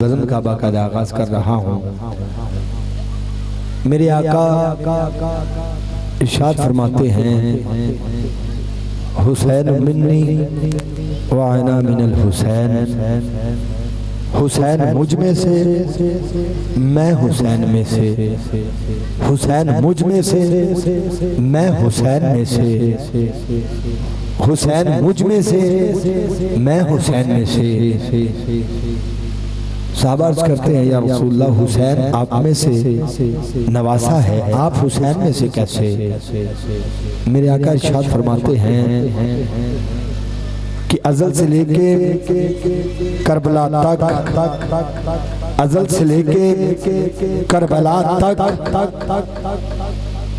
بزم کا باقاعدہ آغاز کر رہا ہوں۔ میرے آقا ارشاد فرماتے ہیں حسین منی وعنا من الحسین، حسین مجھ میں سے میں حسین میں سے، حسین مجھ میں سے میں حسین میں سے، حسین مجھ میں سے میں حسین میں سے۔ صحابہ عرض کرتے ہیں یا رسول اللہ حسین آپ میں سے نواسا ہے، آپ حسین میں سے کیسے؟ میرے آقا ارشاد فرماتے ہیں کہ ازل سے لے کے کربلا تک، ازل سے لے کے کربلا تک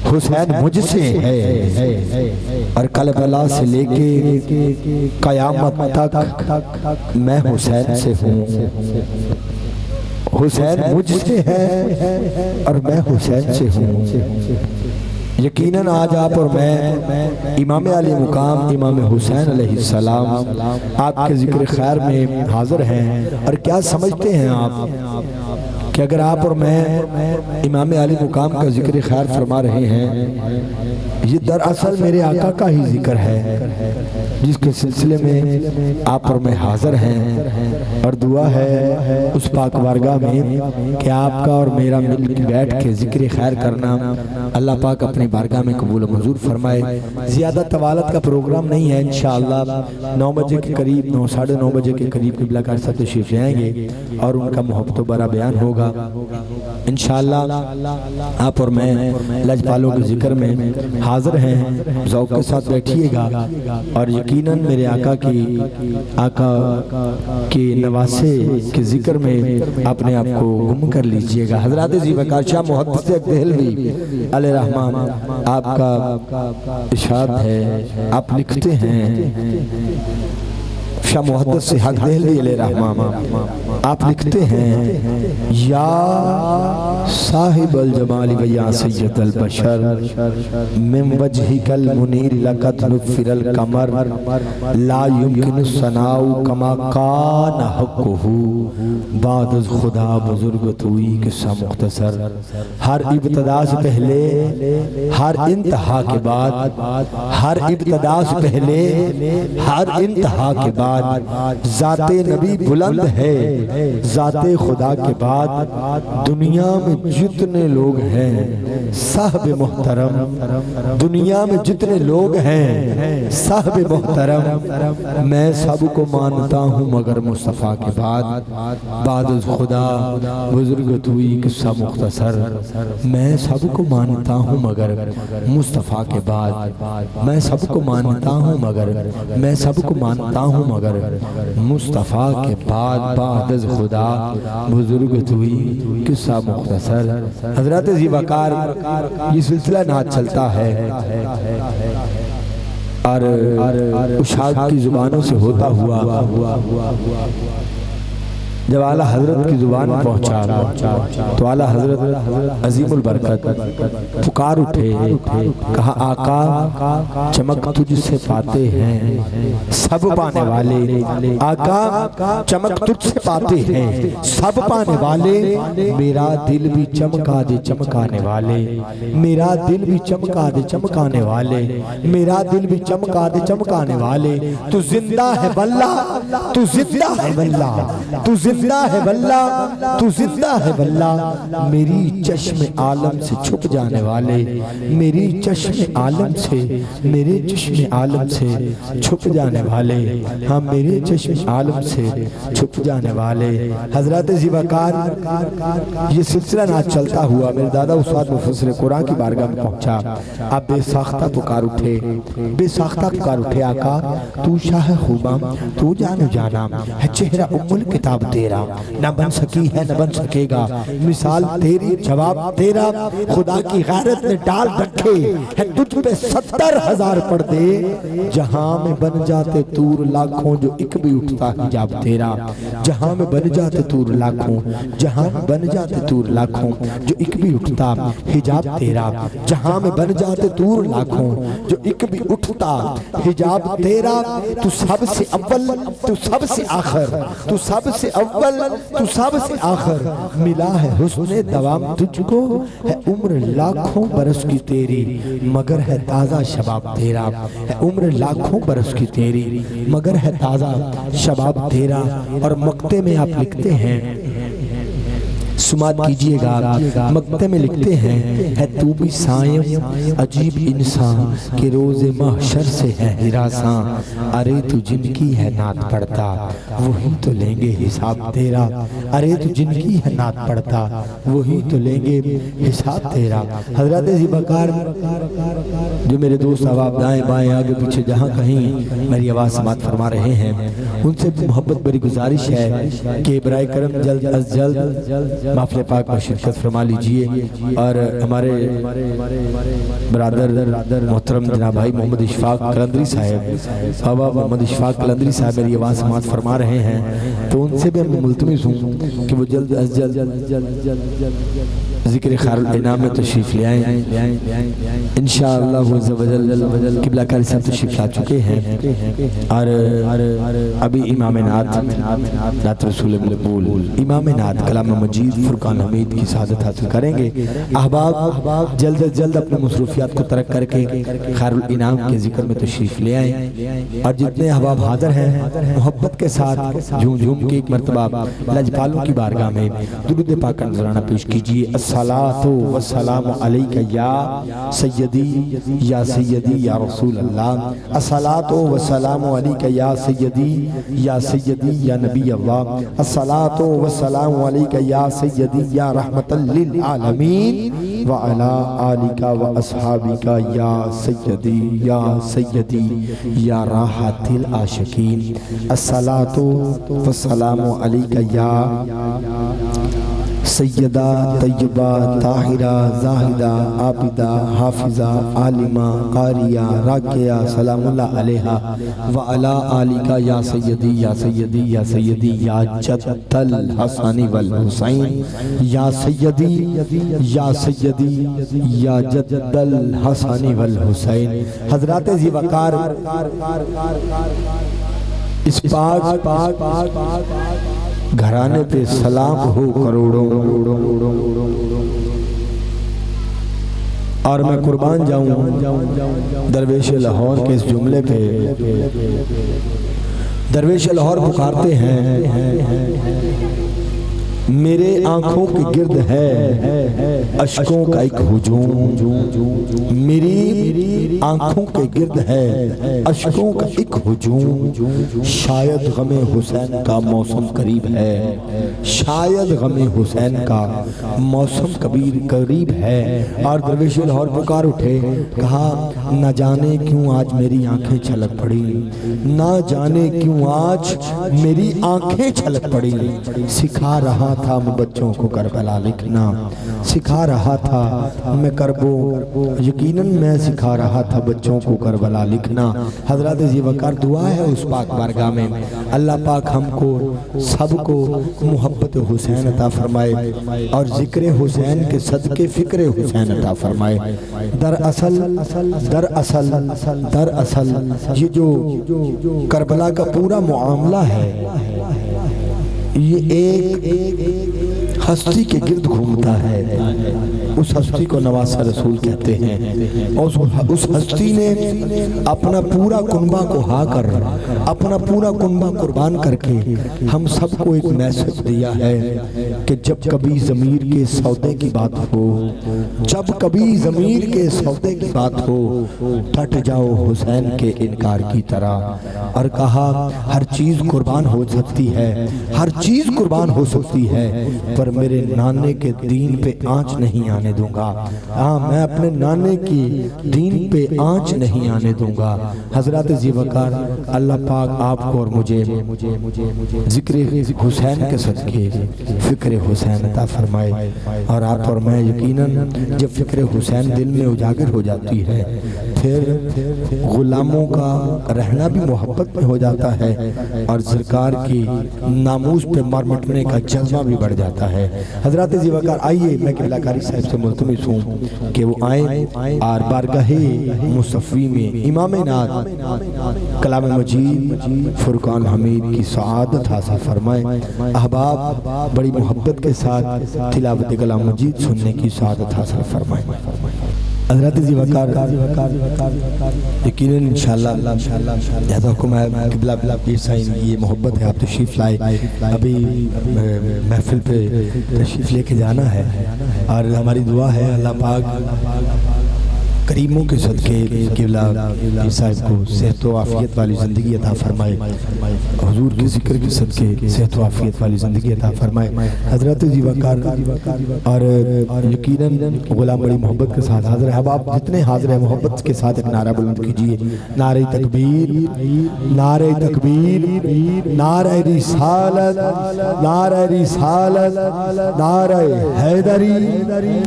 حسین مجھ سے ہے، اور کربلا سے لے کے قیامت تک میں حسین سے ہوں۔ حسین مجھ سے ہے اور میں حسین سے ہوں۔ یقیناً آج آپ اور میں امام علی مقام امام حسین علیہ السلام آپ کے ذکر خیر میں حاضر ہیں، اور کیا سمجھتے ہیں آپ کہ اگر آپ اور میں امام علی مقام کا ذکر خیر فرما رہے ہیں، یہ دراصل میرے آقا کا ہی ذکر ہے جس کے سلسلے میں آپ اور میں حاضر ہیں، اور دعا ہے اس پاک بارگاہ میں کہ آپ کا اور میرا مل کے بیٹھ کے ذکر خیر کرنا اللہ پاک اپنی بارگاہ میں قبول و منظور فرمائے۔ زیادہ طوالت کا پروگرام نہیں ہے، انشاءاللہ 9 بجے کے قریب 9 ساڑھے 9 بجے کے قریب قبلہ کا سب تشریف لے آئیں گے اور ان کا محبت و برا بیان ہوگا انشاءاللہ۔ آپ اور میں لجپالوں کے ذکر میں حاضر ہیں، ذوق کے ساتھ بیٹھیے گا، اور یقیناً میرے آقا کی نواسے کے ذکر میں اپنے آپ کو گم کر لیجئے گا۔ حضرات زیوکار شاہ محدث دہلوی علیہ رحمان آپ کا ارشاد ہے، آپ لکھتے ہیں، شاہ محدث سے حق دہلوی علیہ رحمان آپ لکھتے ہیں، یا صاحب الجمال و یا سید البشر من وجہک المنیر لقد نفر القمر لا یمکن الثناء کما کان حقہ بعد از خدا بزرگ توئی قصہ مختصر۔ ہر ابتدا سے پہلے ہر انتہا کے بعد، ہر ابتدا سے پہلے ہر انتہا کے بعد ذات نبی بلند ہے، ذات خدا کے بعد دنیا میں جتنے لوگ ہیں صاحب محترم، دنیا میں جتنے لوگ ہیں صاحب محترم، میں سب کو مانتا ہوں مگر مصطفیٰ کے بعد، بعد از خدا بزرگ توئی قصہ مختصر۔ میں سب کو مانتا ہوں مگر مصطفیٰ کے بعد، میں سب کو مانتا ہوں مگر، میں سب کو مانتا ہوں مگر مصطفیٰ کے بعد، بعد از خدا بزرگ توئی قصہ مختصر۔ حضرات زیوکار یہ سلسلہ نعت چلتا ہے اور اشاعت کی زبانوں سے ہوتا ہوا جب اعلیٰ حضرت کی زبان پہنچا تو اعلیٰ حضرت عظیم البرکت پکار اٹھے، کہا آقا چمک تجھ سے پاتے ہیں سب پانے والے، آقا چمک تجھ سے پاتے ہیں سب پانے والے، میرا دل بھی چمکا دے چمکانے والے، میرا دل بھی چمکا دے چمکانے والے، میرا دل بھی چمکا دے چمکانے والے، تو زندہ ہے واللہ، تو زندہ ہے واللہ، تو زندہ ہے واللہ، تو زندہ ہے واللہ، میری چشم عالم سے چھپ جانے والے، میری چشم عالم سے، میرے چشم عالم سے چھپ جانے والے، ہاں میرے چشم عالم سے چھپ جانے والے۔ حضرات زیوکار یہ سلسلہ نہ چلتا ہوا میرے دادا استاد مفسر قرآن کی بارگاہ میں پہنچا، آپ بے ساختہ پکار اٹھے، بے ساختہ پکار اٹھے، آقا تو شاہ خوباں، تو جانو جانا ہے، چہرہ ام الکتاب تیرا نہ بن سکی ہے نہ بن سکے گا، مثال تیری جواب تیرا، خدا کی غیرت نے ڈال رکھے ہے تجھ پہ 70,000 پردے، جہاں میں بن جاتے تور لاکھوں جو ایک بھی اٹھتا حجاب تیرا، جہاں میں بن جاتے تور لاکھوں، جہاں میں بن جاتے تور لاکھوں جو ایک بھی اٹھتا حجاب تیرا، جہاں میں بن جاتے تور لاکھوں جو ایک بھی اٹھتا حجاب تیرا، تو سب سے اول، تو سب سے آخر، تو سب سے اول اول تو سب سے آخر، ملا ہے حسن دوام تجھ کو، ہے عمر لاکھوں برس کی تیری مگر ہے تازہ شباب تیرا، ہے عمر لاکھوں برس کی تیری مگر ہے تازہ شباب تیرا۔ اور مقطع میں آپ لکھتے ہیں، سماعت کیجئے گا، مقطع میں لکھتے ہیں، ہے تو بھی سائم عجیب انسان کہ روز محشر سے ہے ہراساں، ارے تو جن کی ہے نعت پڑھتا وہی تو لیں گے حساب تیرا، ارے تو جن کی ہے نعت پڑھتا وہی تو لیں گے حساب تیرا۔ حضرت ذیبکار جو میرے دوست احباب دائیں بائیں آگے پیچھے جہاں کہیں میری آواز سماعت فرما رہے ہیں، ان سے محبت بری گزارش ہے کہ برائے کرم جلد از جلد محفل پاک میں شرکت فرما لیجئے، اور ہمارے برادر محترم جناب بھائی محمد اشفاق قلندری صاحب، بابا محمد اشفاق قلندری صاحب میری آواز سماعت فرما رہے ہیں، تو ان سے بھی میں ملتمس ہوں کہ وہ جلد از جلد ذکر خیر الانام میں تشریف لے آئیں۔ انشاءاللہ عز و جل قبلہ کاری صاحب تشریف لا چکے ہیں، اور ابھی امام نعت نعت رسول مقبول امام نعت کلام مجید فرقان حمید کی سعادت حاصل کریں گے۔ احباب جلد از جلد اپنے مصروفیات کو ترک کر کے خیر الانام کے ذکر میں تشریف لے آئیں، اور جتنے احباب حاضر ہیں محبت کے ساتھ جھوم جھوم کے ایک مرتبہ لجپالوں کی بارگاہ میں درود پاک کا نذرانہ پیش کیجئے۔ الصلاۃ والسلام علیک یا سیدی یا سیدی یا رسول اللہ، الصلاۃ والسلام علیک یا سیدی یا سیدی یا نبی اللہ، الصلاۃ والسلام علیک یا سیدی یا رحمت للعالمین وعلا آلک و اصحابک یا سیدی یا راحت العاشقین، الصلاۃ والسلام علیک یا سیدہ طیبہ طاہرہ زاہدہ عابدہ حافظہ عالمہ قاریہ راکیہ سلام اللہ علیہا وعلا آلکہ یا سیدی یا سیدی یا سیدی یا جد الحسن والحسین، یا سیدی یا سیدی یا جد الحسن والحسین۔ حضرات ذیبکار اس پاک گھرانے پہ سلام ہو کروڑوں، اور میں قربان جاؤں درویش لاہور کے اس جملے پہ۔ درویش لاہور پکارتے ہیں، میرے آنکھوں کے گرد ہے اشکوں کا ایک ہجوم، میری آنکھوں کے گرد ہے اشکوں کا ایک ہجوم، شاید غم حسین کا موسم قریب ہے، شاید غم حسین کا موسم قریب ہے۔ اور درویش لاہور پکار اٹھے، کہا نہ جانے کیوں آج میری آنکھیں چھلک پڑی، نہ جانے کیوں آج میری آنکھیں چھلک پڑی، سکھا رہا تھا میں بچوں کو کربلا لکھنا، سکھا رہا تھا میں یقیناً میں سکھا رہا تھا بچوں کو کربلا لکھنا۔ حضرات ذیبکار دعا ہے اس پاک بارگاہ میں، اللہ پاک ہم کو سب کو محبت حسین عطا فرمائے، اور ذکر حسین کے صدقے فکر حسین عطا فرمائے۔ دراصل یہ جو کربلا کا پورا معاملہ ہے، یہ ایک ہستی کے گرد گھومتا ہے، اس ہستی کو نواسہ رسول کہتے ہیں، اور اس ہستی نے اپنا پورا کنبہ کو ہا کر، اپنا پورا کنبہ قربان کر کے ہم سب کو ایک میسج دیا ہے کہ جب کبھی ضمیر کے سودے کی بات ہو، جب کبھی ضمیر کے سودے کی بات ہو، ڈٹ جاؤ حسین کے انکار کی طرح، اور کہا ہر چیز قربان ہو سکتی ہے، ہر چیز قربان ہو سکتی ہے، پر میرے نانے کے دین پہ آنچ نہیں آنے دوں گا، ہاں میں اپنے نانے کی دین پہ آنچ نہیں آنے دوں گا۔ حضرات ذیبکار اللہ پاک آپ کو اور مجھے ذکر حسین کے صدقے فکر حسین عطا فرمائے، اور آپ اور میں یقیناً جب فکر حسین دل میں اجاگر ہو جاتی ہے پھر غلاموں کا رہنا بھی محبت میں ہو جاتا ہے اور سرکار کی ناموس پہ مار مٹنے کا جذبہ بھی بڑھ جاتا ہے۔ حضرات زیوکار آئیے میں قبلہ کاری صاحب سے ملتمس ہوں کہ وہ آئیں اور بارگاہ مصطفی میں امام نعت کلام مجید فرقان حمید کی سعادت حاصل فرمائیں۔ احباب بڑی محبت کے ساتھ تلاوت کلام مجید سننے کی سعادت حاصل فرمائیں۔ حضرات زیوکار یقیناً انشاءاللہ جیسا حکم ہے قبلہ پیر صاحب یہ محبت ہے، آپ تشریف لائے، ابھی محفل پہ تشریف لے کے جانا ہے اور ہماری دعا ہے اللہ پاک کریموں کے صدقے قبلہ پیر صاحب کو صحت و عافیت والی زندگی عطا فرمائے، حضور کے ذکر کے صدقے صحت و عافیت والی زندگی عطا فرمائے۔ حضرات زیوکار اور یقیناً غلام بڑی محبت کے ساتھ حاضر ہے۔ اب آپ جتنے حاضر ہیں محبت کے ساتھ ایک نعرہ بلند کیجئے، نعرہ تکبیر، نعرہ تکبیر، نعرہ رسالت، نعرہ رسالت، نعرہ حیدری،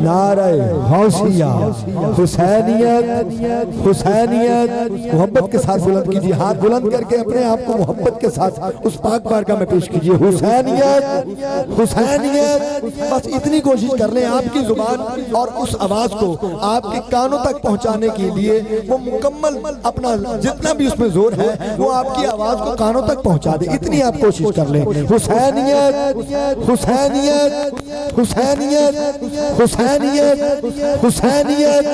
نعرہ غوثیہ، حسینیت، حسینیت، محبت کے ساتھ بلند کیجئے، ہاتھ بلند کر کے اپنے آپ کو محبت کے ساتھ اس پاک بارگاہ میں پیش کیجئے۔ حسینیت، حسینیت، بس اتنی کوشش کر لیں آپ کی زبان اور اس آواز کو آپ کے کانوں تک پہنچانے کے لیے وہ مکمل اپنا جتنا بھی اس میں زور ہے وہ آپ کی آواز کو کانوں تک پہنچا دے، اتنی آپ کوشش کر لیں۔ حسینیت، حسینیت، حسینیت، حسینیت، حسینیت،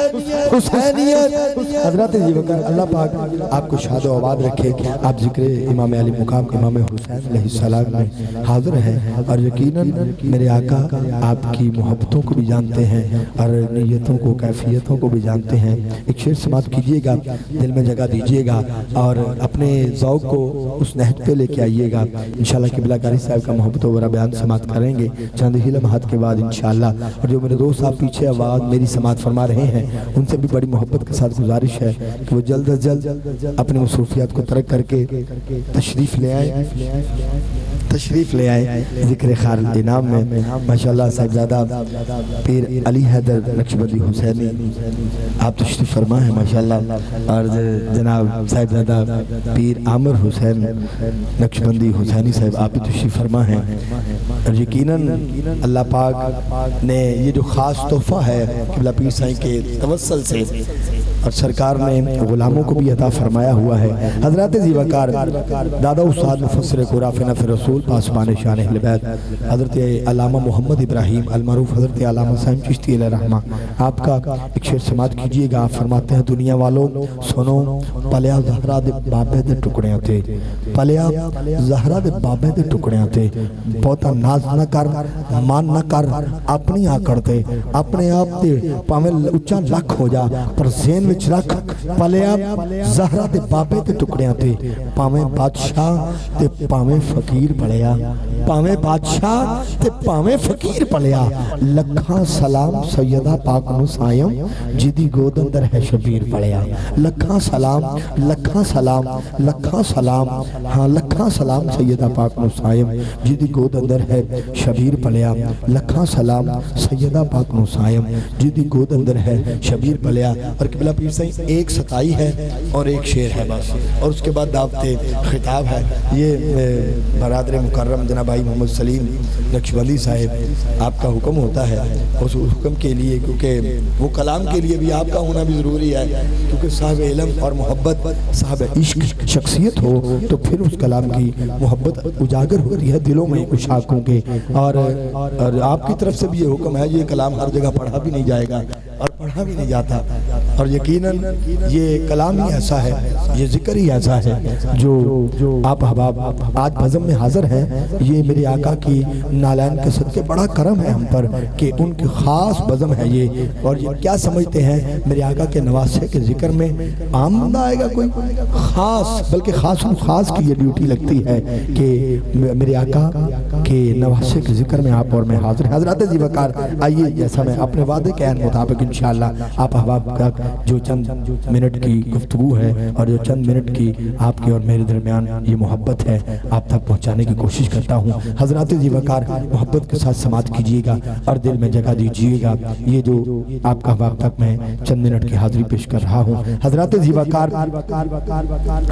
حسینیت۔ حضرات زیوکار اللہ پاک آپ کو شاد و آباد رکھے، آپ ذکر امام علی مقام امام حسین علیہ السلام میں حاضر ہیں اور یقیناً میرے آقا آپ کی محبتوں کو بھی جانتے ہیں اور نیتوں کو کیفیتوں کو بھی جانتے ہیں۔ ایک شعر سماعت کیجئے گا، دل میں جگہ دیجئے گا اور اپنے ذوق کو اس نہج پہ لے کے آئیے گا۔ انشاءاللہ قبلہ قاری صاحب کا محبت و بیان سماعت کریں گے چند ہی لمحات کے بعد انشاءاللہ، اور جو میرے دوست آپ پیچھے آواز میری سماعت فرما رہے ہیں ان سے بھی بڑی محبت کے ساتھ گزارش ہے کہ وہ جلد از جلد اپنے مصروفیات کو ترک کر کے تشریف لے آئیں، تشریف لے آئیں ذکر خار الانام میں۔ ماشاءاللہ صاحبزادہ پیر علی حیدر نقشبندی حسینی آپ تشریف فرما ہیں ماشاءاللہ، اور جناب صاحبزادہ پیر عامر حسین نقشبندی حسینی صاحب آپ تشریف فرما ہیں۔ اور یقیناً اللہ پاک نے یہ جو خاص تحفہ ہے قبلہ پیر صاحب کے توسل سے اور سرکار نے غلاموں کو بھی عطا فرمایا ہوا ہے۔ حضرات زیوکار دادا استاد مفسر قرآن نفر رسول پاسبان شان اہل بیت حضرت علامہ محمد ابراہیم المعروف حضرت علامہ صاحب چشتی علیہ رحمہ آپ کا ایک شعر سماعت کیجئے گا۔ آپ فرماتے ہیں دنیا والوں سنو، پلیا زہرا دے بابے دے ٹکڑیاں تے، پلیا زہرا دے بابے دے ٹکڑیاں تے، بہتا ناز نہ کر مان نہ کر اپنی آکڑ تے، اپنے آپ تے پاویں اچھا لکھ ہو جا پر زین وچ رکھ، پلیا زہرا دے بابے دے ٹکڑیاں تے، پاویں بادشاہ تے پاویں فقیر پڑیا، پاویں بادشاہ تے پاویں فقیر پڑیا، لکھاں سلام سیدہ پاک نو سائم جدی گود اندر ہے شبیر پڑیا، لکھاں سلام، لکھاں سلام، لکھاں سلام، ہاں لکھاں سلام سیدہ پاک نو سائم جدی گود اندر ہے شبیر پڑیا، لکھاں سلام سیدہ پاک نو سائم جدی گود اندر ہے شبیر پڑیا۔ اور قبلہ پیر صاحب ایک ستائی ہے اور ایک شعر ہے بس، اور اس کے بعد دعوت خطاب ہے۔ یہ برادر مکرم جناب بھائی محمد سلیم نقشبندی صاحب آپ کا حکم ہوتا ہے، اس حکم کے لیے کیونکہ وہ کلام کے لیے بھی آپ کا ہونا بھی ضروری ہے، کیونکہ صاحب علم اور محبت صاحب عشق شخصیت ہو تو پھر اس کلام کی محبت اجاگر ہوتی ہے دلوں میں عشاقوں کے، اور آپ کی طرف سے بھی یہ حکم ہے یہ کلام ہر جگہ پڑھا بھی نہیں جائے گا اور پڑھا بھی نہیں جاتا، اور یقیناً یہ کلام ہی ایسا ہے، یہ ذکر ہی ایسا ہے جو آپ احباب آج بزم میں حاضر ہیں۔ یہ میرے آقا کی نالین کے صدقے بڑا کرم ہے ہم پر کہ ان کی خاص بزم ہے یہ، اور یہ کیا سمجھتے ہیں میرے آقا کے نواسے کے ذکر میں آمد آئے گا کوئی خاص، بلکہ خاص خاص کی یہ ڈیوٹی لگتی ہے کہ میرے آقا کے نواسے کے ذکر میں آپ اور میں حاضر ہیں۔ حضرات زیوکار آئیے جیسا میں اپنے وعدے کے عین مطابق انشاءاللہ آپ احباب کا جو چند منٹ کی گفتگو ہے اور جو چند منٹ کی آپ کے اور میرے درمیان یہ محبت ہے آپ تک پہنچانے کی کوشش کرتا ہوں۔ حضرات زی وقار محبت کے ساتھ سماعت کیجئے گا اور دل میں جگہ دیجئے گا۔ یہ جو آپ کا وقت تک میں چند منٹ کی حاضری پیش کر رہا ہوں۔ حضرات زی وقار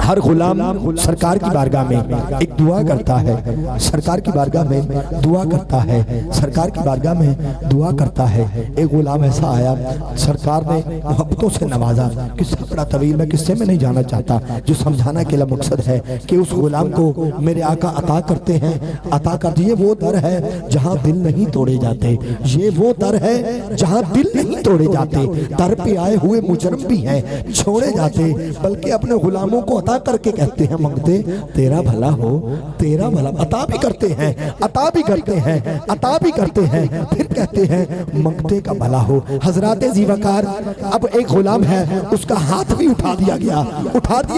ہر غلام سرکار کی بارگاہ میں ایک دعا کرتا ہے، سرکار کی بارگاہ میں دعا کرتا ہے، سرکار کی بارگاہ میں دعا کرتا ہے۔ ایک غلام ایسا آیا، سرکار نے محبتوں سے نوازا، قصہ بڑا طویل میں قصے میں نہیں جانا چاہتا، جو سمجھانا کے لیے مقصد ہے کہ اس غلام کو میرے آقا عطا کرتے ہیں، عطا کرتے یہ وہ در ہے جہاں دل نہیں توڑے جاتے، یہ وہ در ہے جہاں دل نہیں توڑے جاتے، در پہ آئے ہوئے مجرم بھی ہیں چھوڑے جاتے، بلکہ اپنے غلاموں کو عطا کر کے کہتے ہیں منگتے تیرا بھلا ہو، تیرا بھلا، عطا بھی کرتے ہیں، عطا بھی کرتے ہیں، عطا بھی کرتے ہیں، پھر کہتے ہیں منگتے کا بھلا ہو۔ حضرات زی وقار اب ایک غلام ہے، اس کا ہاتھ بھی اٹھا دیا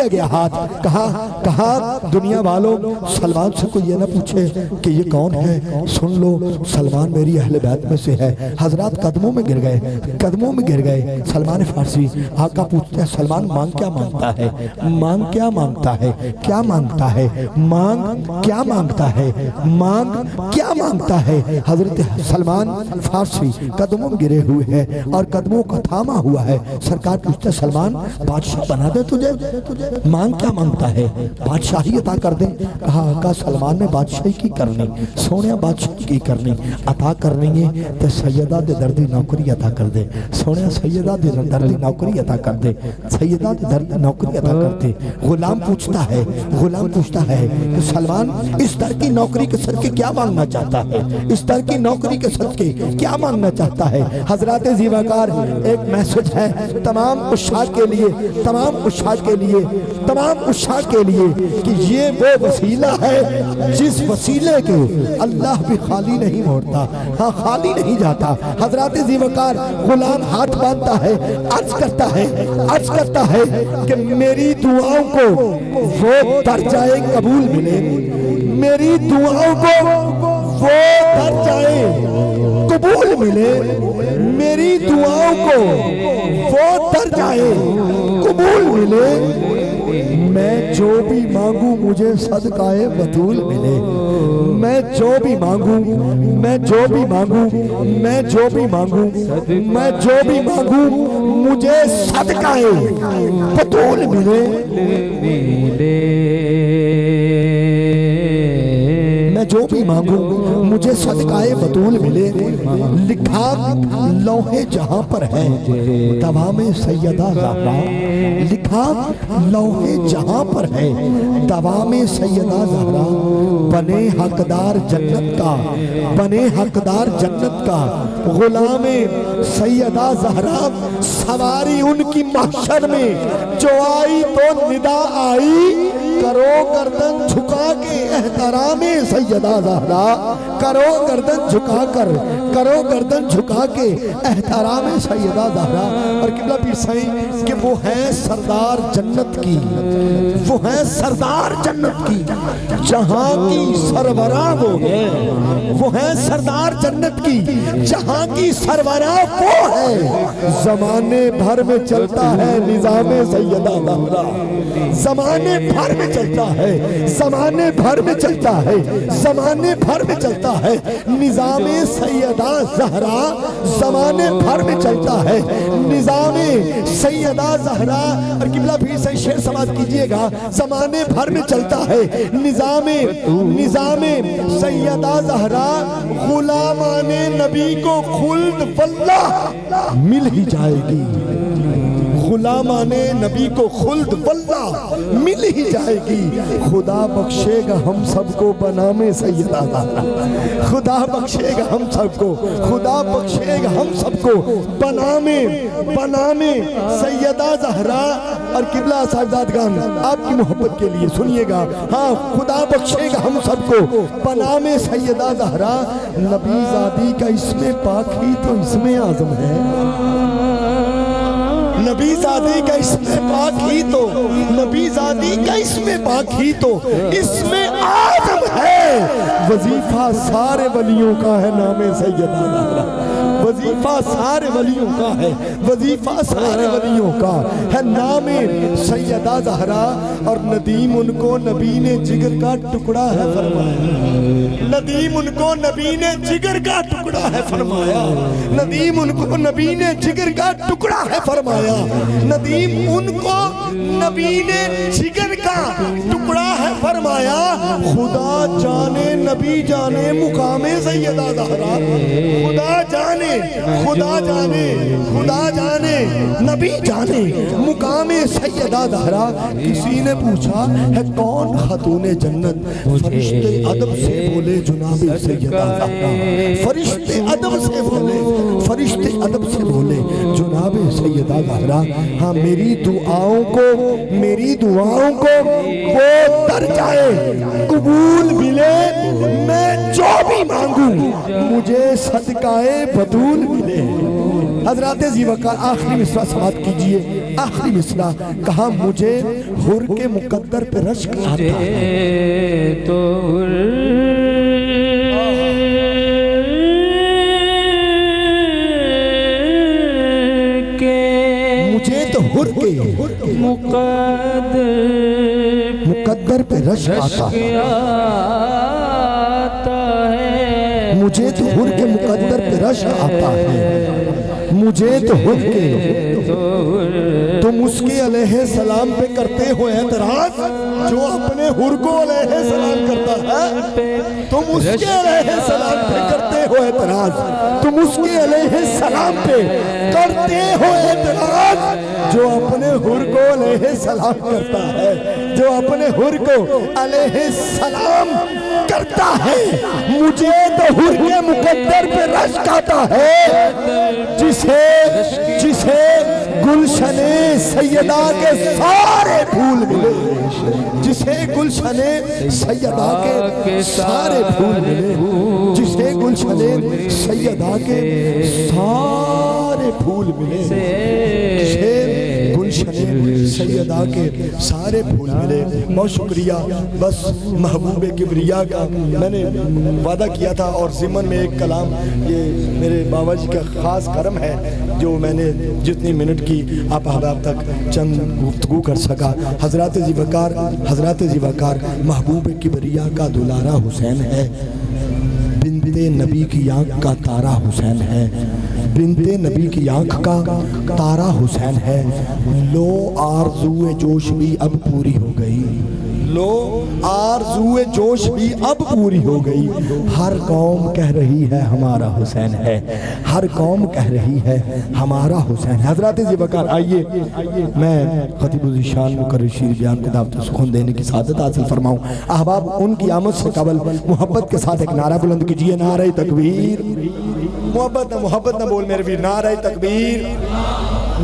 گیا ہاتھ، کہا دنیا والوں سلمان سے کوئی یہ نہ پوچھے کہ یہ کون ہے، سن لو سلمان میری اہل بیت میں سے ہے۔ حضرات قدموں میں گر گئے، سلمان فارسی آقا پوچھتے ہیں سلمان مانگ کیا مانگتا ہے، مانگ کیا مانگتا ہے، کیا مانگتا ہے، مانگ کیا مانگتا ہے، مانگ کیا مانگتا ہے۔ حضرت سلمان فارسی قدموں میں گرے ہوئے ہیں اور قدموں کا تھاما ہوا ہے۔ سرکار پوچھتے ہیں سلمان بادشاہ بنا دے تجھے، مانگ کیا مانگتا ہے، بادشاہی عطا کر دیں۔ کہا آقا سلمان نے بادشاہی کی کرنی، سونے بادشاہی کی کرنی، عطا کرنی ہے تو سیدہ دے دردی نوکری عطا کر دے، سونے سیدہ دے دردی نوکری عطا کر دے، سیدہ دے دردی نوکری عطا کر دے۔ غلام پوچھتا ہے کہ سلمان اس در کی نوکری کے صدقے کیا مانگنا چاہتا ہے، اس در کی نوکری کے صدقے کیا مانگنا چاہتا ہے۔ حضرات زی وقار ایک میسج ہے تمام عشاق کے لیے، تمام عشاق کے لیے، تمام عشاق کے لیے کہ یہ وہ وسیلہ ہے جس وسیلے کے اللہ بھی خالی نہیں موڑتا، ہاں خالی نہیں جاتا۔ حضرات زی وقار غلام ہاتھ باندھتا ہے، عرض کرتا ہے کہ میری دعاؤں کو وہ درجہ قبول ملے، میری دعاؤں کو وہ درجہ قبول ملے، میری دعاؤں کو وہ درجہ قبول ملے، میں جو بھی مانگوں مجھے صدقہ بطول ملے، میں جو بھی مانگوں مجھے صدقہ بطول ملے، میں جو بھی مانگوں مجھے صدقہ بطول ملے۔ لکھا لوح جہاں پر ہے دوام سیدہ زہرا، لکھا لوح جہاں پر ہے دوام سیدہ زہرا، بنے حقدار جنت کا، بنے حقدار جنت کا غلام سیدہ زہرا، سواری ان کی محشر میں جو آئی تو ندا آئی، کرو گردن جھکا کے احترام سیدہ زہرا، کرو گردن جھکا کے احترام سیدہ زہرا۔ اور قبلہ پیر سائیں کہ وہ ہیں سردار جنت کی، وہ ہیں سردار جنت کی، جہاں کی سربراہ وہ ہے، وہ ہیں سردار جنت کی، جہاں کی سربراہ وہ ہے۔ زمانے بھر میں چلتا ہے نظام سیدہ زہرا، زمانے بھر میں چلتا ہے، زمانے بھر میں چلتا ہے، زمانے بھر میں چلتا ہے نظام سیدہ زہرا، زمانے بھر میں چلتا ہے نظام سیدہ زہرا۔ اور قبلہ پیر سے شعر سماعت کیجئے گا، زمانے بھر میں چلتا ہے نظام سیدہ زہرا، غلامان نبی کو خلد واللہ مل ہی جائے گی، غلامان نبی کو خلد واللہ مل ہی جائے گی۔ خدا بخشے گا ہم سب کو بنام سیدہ زہرا، خدا بخشے گا ہم سب کو، خدا بخشے گا ہم سب کو بنام سیدہ زہرا۔ اور قبلہ صاحبزادگان آپ کی محبت کے لیے سنیے گا، ہاں خدا بخشے گا ہم سب کو بنام سیدہ زہرا۔ نبی زادی کا اسم پاک ہی تو اسم اعظم ہے، نبی زادی کا اسم پاک ہی تو، نبی زادی کا اسم پاک ہی تو اسم اعظم ہے۔ وظیفہ سارے ولیوں کا ہے نام سیدہ زہرا، وظیفہ سارے ولیوں کا ہے، وظیفہ سارے ولیوں کا ہے نام سیدہ زہرا۔ اور ندیم ان کو نبی نے جگر کا ٹکڑا ہے فرمایا، ندیم ان کو نبی نے جگر کا ٹکڑا ہے فرمایا، ندیم ان کو نبی نے جگر کا ٹکڑا ہے فرمایا، ندیم ان کو نبی نے جگر کا ٹکڑا ہے فرمایا۔ خدا جانے نبی جانے مقام سیدہ زہرا، خدا جانے خدا جانے خدا جانے نبی جانے مقام سیدہ زہرا۔ کسی نے پوچھا ہے کون خاتون جنت، فرشتے ادب سے بولے جناب سیدہ زہرا، فرشتے ادب سے بولے، فرشتے ادب سے بولے جناب سیدہ زہرا۔ ہاں میری دعاؤں کو وہ در جائے قبول ملے، میں جو بھی مانگوں مجھے صدقہ بطول ملے۔ حضرات ذیوقار آخری مصرع سماعت کیجئے، آخری مصرع کہا مجھے حر کے مقدر پہ رشک آتا ہے تو مجھے تو حر کے مقدر پہ رشک آتا ہے، مجھے تو حر کے مقدر پہ رشک آتا ہے، مجھے تو حر کے۔ تم اس کے علیہ السلام پہ کرتے ہو اعتراض جو اپنے حر کو علیہ السلام کرتا ہے، تم اس کے علیہ السلام پہ کرتے ہو اعتراض، تم اس کے علیہ السلام پہ کرتے ہو اعتراض جو اپنے حر کو علیہ السلام کرتا ہے، جو اپنے حر کو علیہ السلام کرتا ہے۔ مجھے تو حر کے مقدر پہ رشک آتا ہے، جسے گلشن سیدہ کے سارے پھول ملے، جسے گلشن سیدہ کے سارے پھول ملے، جسے گلشن سیدہ کے سارے پھول ملے، جسے گلشن سیدہ کے سارے پھول ملے۔ بہت شکریہ۔ بس محبوب کبریا کا میں نے وعدہ کیا تھا، اور ضمن میں ایک کلام، یہ میرے بابا جی کا خاص کرم ہے جو میں نے جتنی منٹ کی آپ احباب تک چند گفتگو کر سکا۔ حضرات ذیوقار محبوب کبریا کا دلارا حسین ہے، بنت نبی کی آنکھ کا تارا حسین ہے، بنت نبی کی آنکھ کا تارا حسین ہے۔ لو آرزوئے جوش بھی اب پوری ہو گئی، لو آرزوئے جوش بھی اب پوری ہو گئی، ہر قوم کہہ رہی ہے ہمارا حسین ہے، ہر قوم کہہ رہی ہے ہمارا حسین ہے۔ حضرات ذیوقار آئیے میں خطیب الذیشان مقرر شیر بیان کو دعوت سخن دینے کی سعادت حاصل فرماؤں۔ احباب ان کی آمد سے قبل محبت کے ساتھ ایک نعرہ بلند کیجئے، نعرہ تکبیر۔ محبت نہ بول میرے ویر، نعرہ تکبیر،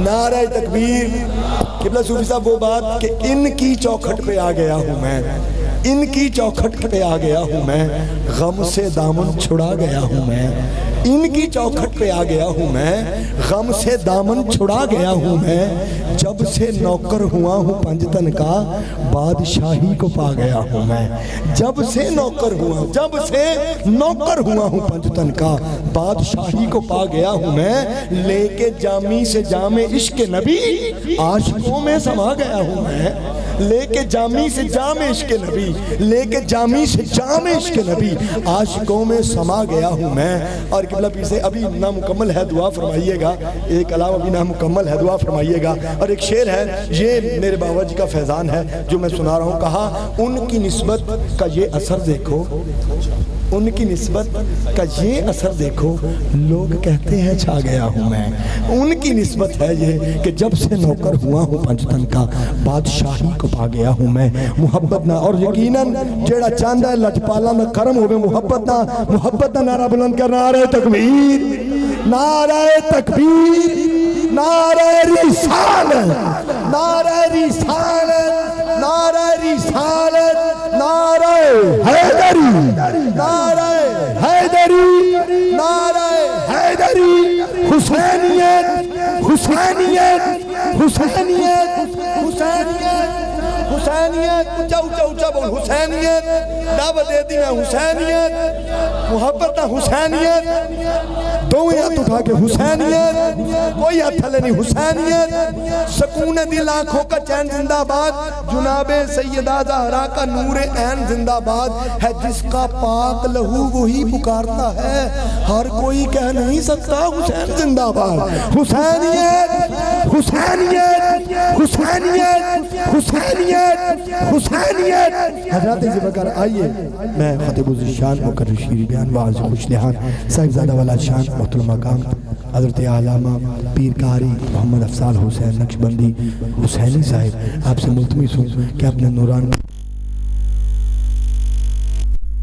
نعرہ تکبیر۔ قبلہ صوفی صاحب وہ بات کہ ان کی چوکھٹ پہ آ گیا ہوں میں، ان کی چوکھٹ پہ آ گیا ہوں میں، غم سے دامن چھڑا گیا ہوں میں، ان کی چوکھٹ پہ آ گیا ہوں میں، غم سے دامن چھڑا گیا ہوں میں، جب سے نوکر ہوا ہوں پنجتن کا بادشاہی کو پا گیا ہوں میں، جب سے نوکر ہوا ہوں پنجتن کا بادشاہی کو پا گیا ہوں میں، لے کے جامی سے جام عشق نبی عاشقوں میں سما گیا ہوں میں، لے کے جامی سے جام عشق نبی، لے کے جامی سے جام عشق نبی عاشقوں میں سما گیا ہوں میں۔ اور قبلہ پیر سے ابھی نامکمل ہے، دعا فرمائیے گا، ایک کلام ابھی نامکمل ہے، دعا فرمائیے گا۔ اور ایک شعر ہے، یہ میرے بابا جی کا فیضان ہے جو میں سنا رہا ہوں۔ کہا ان کی نسبت کا یہ اثر دیکھو، ان کی نسبت کا یہ اثر دیکھو، لوگ کہتے ہیں چھا گیا ہوں میں، ان کی نسبت ہے یہ کہ جب سے نوکر ہوا ہوں پنجتن کا بادشاہی کو پا گیا ہوں میں۔ محبت نہ، اور یقیناً جیڑا چاندہ ہے لجپالا نہ کرم ہوئے، محبت نہ نعرہ بلند کر، نعرہ تکبیر، نعرہ تکبیر، نعرہ رسالت، نعرہ رسالت، نعرہ رسالت، نعرہ حیدری، نعرہ حیدری، نعرہ حیدری، حسینیت، حسینیت، حسینیت، حسینیت، حسینیت اونچا اونچا اونچا بول حسینیت دعوت دے دی میں حسینیت محبت حسینیت دو ہاتھ اٹھا کے حسینیت کوئی ہاتھ تھلے نہیں حسینیت سکون دل آنکھوں کا چین زندہ باد جناب سیدہ زہرا کا نور عین زندہ باد ہے جس کا پاک لہو وہی پکارتا ہے ہر کوئی کہہ نہیں سکتا حسین زندہ باد حسینیت حسینیت حسینیت حسینیت حسینیت حضرات ذوالفقار آئیے میں خطیب الشان مقرر شیری بیان واضح خوش لحان صاحبزادہ والا شان محترم مقام حضرت علامہ پیر قاری محمد افضال حسین نقشبندی حسینی صاحب آپ سے ملتمس ہوں کہ اپنے نورانی